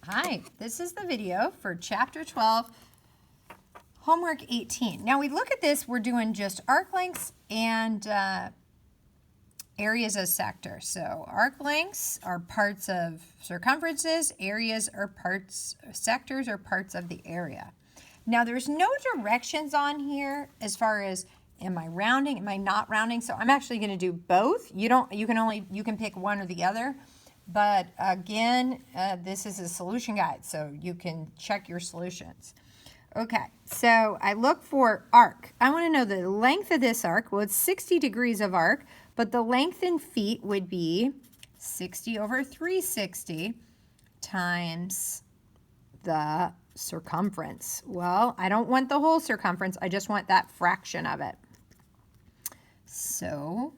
Hi, this is the video for Chapter 12, Homework 18. Now we look at this, we're doing just arc lengths and areas as sectors. So arc lengths are parts of circumferences, areas are parts, sectors are parts of the area. Now there's no directions on here as far as am I rounding, am I not rounding? So I'm actually going to do both. You can pick one or the other. But again, this is a solution guide, so you can check your solutions. Okay, so I look for arc. I want to know the length of this arc. Well, it's 60 degrees of arc, but the length in feet would be 60 over 360 times the circumference. Well, I don't want the whole circumference. I just want that fraction of it. So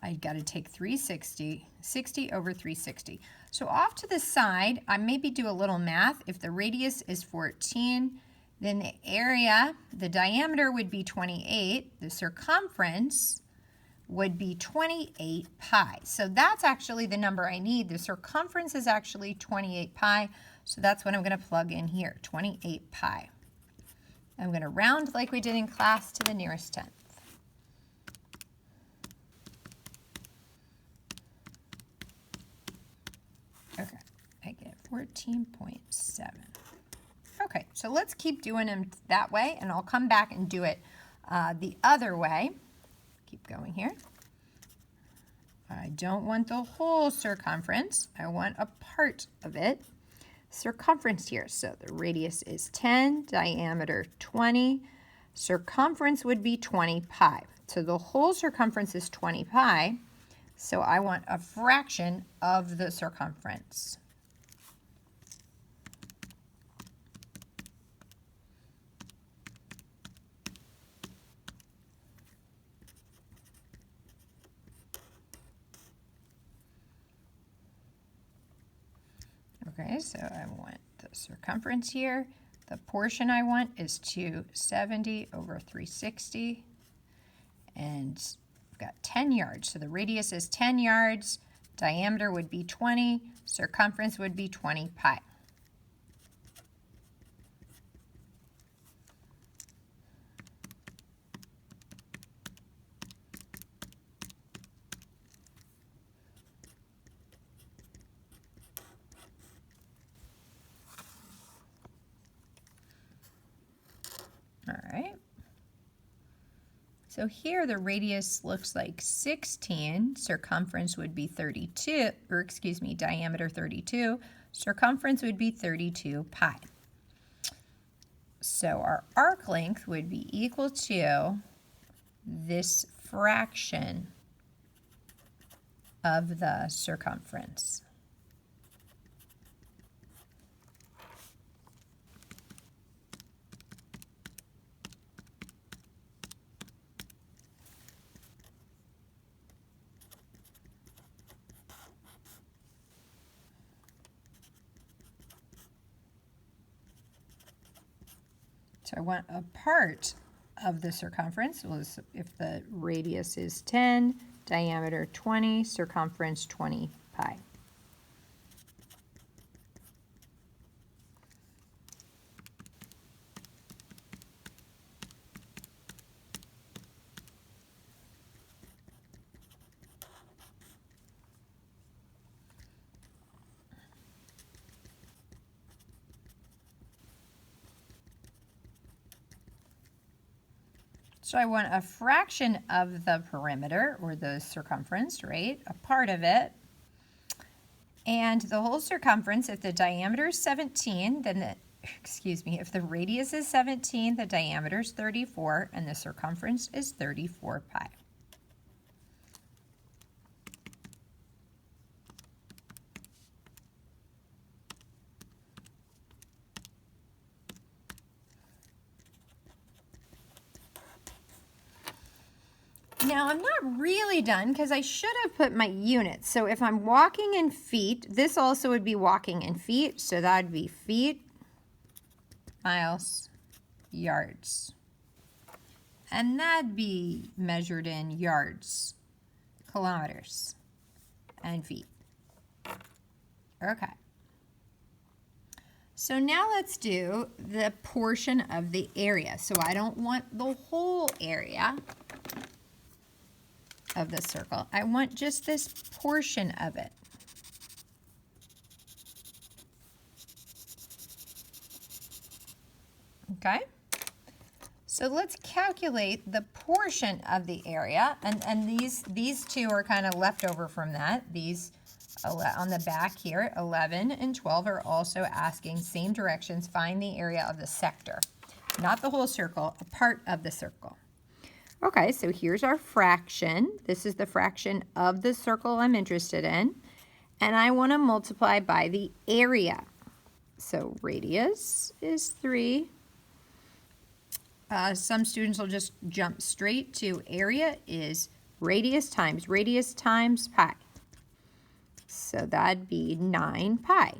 I got to take 360, 60 over 360. So off to the side, I maybe do a little math. If the radius is 14, then the area, the diameter would be 28. The circumference would be 28 pi. So that's actually the number I need. The circumference is actually 28 pi. So that's what I'm going to plug in here, 28 pi. I'm going to round like we did in class to the nearest tenth. Okay, I get 14.7. Okay, so let's keep doing them that way, and I'll come back and do it the other way. Keep going here. I don't want the whole circumference. I want a part of it. Circumference here, so the radius is 10, diameter 20. Circumference would be 20 pi. So the whole circumference is 20 pi. So I want a fraction of the circumference. Okay, so I want the circumference here. The portion I want is 270 over 360. And got 10 yards. So the radius is 10 yards, diameter would be 20, circumference would be 20 pi. All right. So here the radius looks like 16, circumference would be 32, or excuse me, diameter 32, circumference would be 32 pi. So our arc length would be equal to this fraction of the circumference. So I want a part of the circumference. Well, if the radius is 10, diameter 20, circumference 20 pi. So I want a fraction of the perimeter, or the circumference, right? A part of it. And the whole circumference, if the diameter is 17, then if the radius is 17, the diameter is 34, and the circumference is 34 pi. Now I'm not really done because I should have put my units. So if I'm walking in feet, this also would be walking in feet. So that would be feet, miles, yards. And that'd be measured in yards, kilometers, and feet. Okay. So now let's do the portion of the area. So I don't want the whole area of the circle. I want just this portion of it. Okay? So let's calculate the portion of the area, and these two are kind of left over from that. These on the back here, 11 and 12 are also asking same directions, find the area of the sector. Not the whole circle, a part of the circle. Okay, so here's our fraction. This is the fraction of the circle I'm interested in, and I want to multiply by the area. So radius is 3. Some students will just jump straight to area is radius times pi. So that'd be 9 pi.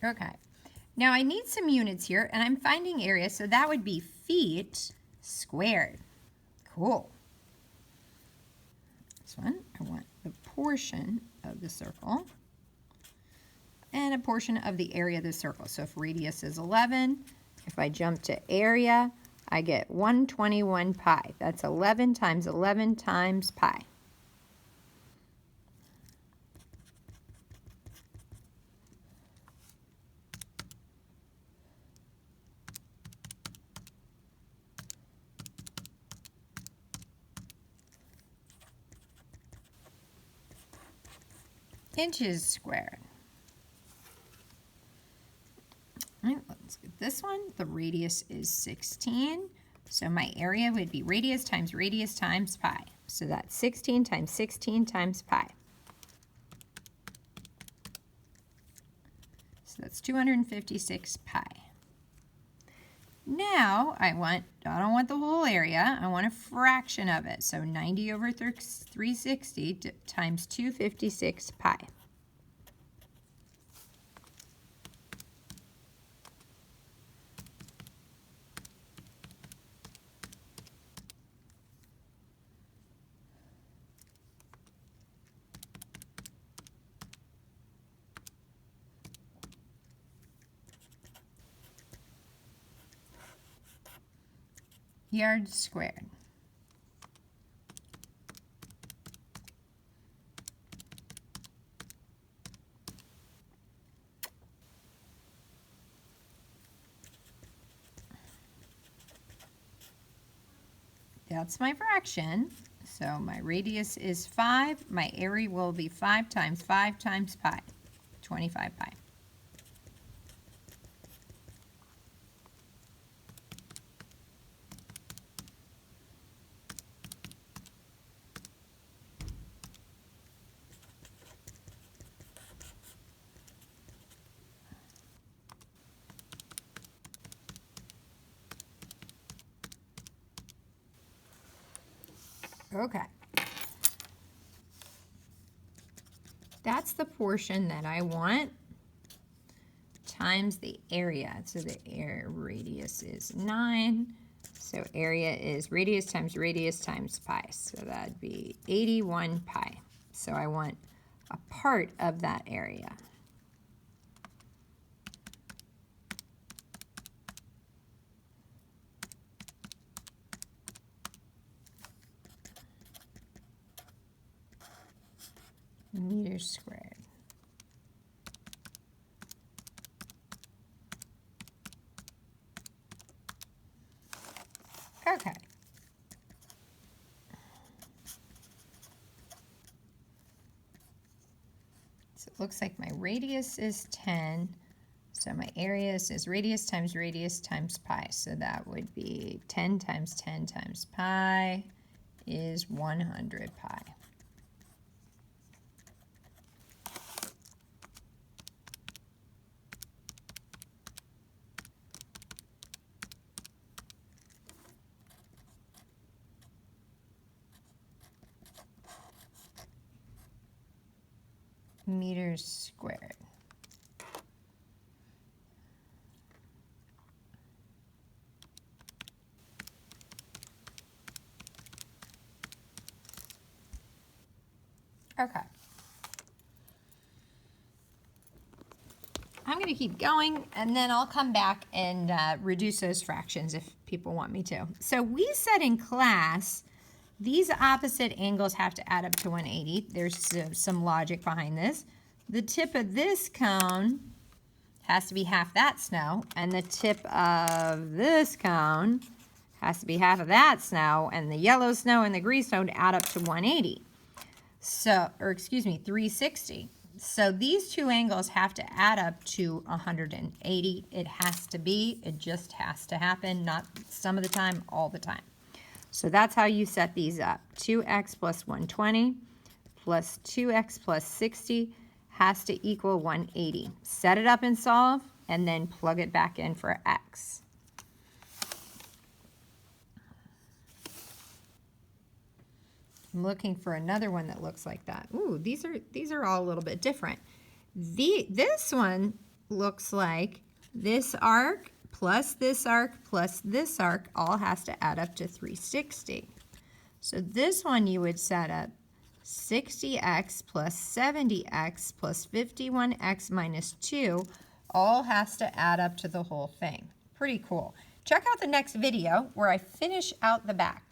Okay, now I need some units here, and I'm finding area, so that would be feet squared. Cool. This one, I want the portion of the circle and a portion of the area of the circle. So if radius is 11, if I jump to area, I get 121 pi. That's 11 times 11 times pi. Inches squared. All right, let's get this one. The radius is 16. So my area would be radius times pi. So that's 16 times 16 times pi. So that's 256 pi. Now I don't want the whole area, I want a fraction of it. So 90 over 360 times 256 pi. Yards squared. That's my fraction. So my radius is 5. My area will be 5 times pi, 25 pi. Okay. That's the portion that I want times the area. So the radius is 9. So area is radius times pi. So that'd be 81 pi. So I want a part of that area. Meters squared. Okay. So it looks like my radius is 10. So my area is radius times pi. So that would be 10 times 10 times pi is 100 pi. meters squared. Okay. I'm going to keep going, and then I'll come back and reduce those fractions if people want me to. So we said in class, these opposite angles have to add up to 180. There's some logic behind this. The tip of this cone has to be half that snow, and the tip of this cone has to be half of that snow, and the yellow snow and the green snow add up to 180. So, or excuse me, 360. So these two angles have to add up to 180. It has to be, it just has to happen, not some of the time, all the time. So that's how you set these up. 2x plus 120 plus 2x plus 60 has to equal 180. Set it up and solve, and then plug it back in for x. I'm looking for another one that looks like that. Ooh, these are all a little bit different. This one looks like this arc plus this arc plus this arc all has to add up to 360. So this one you would set up 60x plus 70x plus 51x minus 2 all has to add up to the whole thing. Pretty cool. Check out the next video where I finish out the back.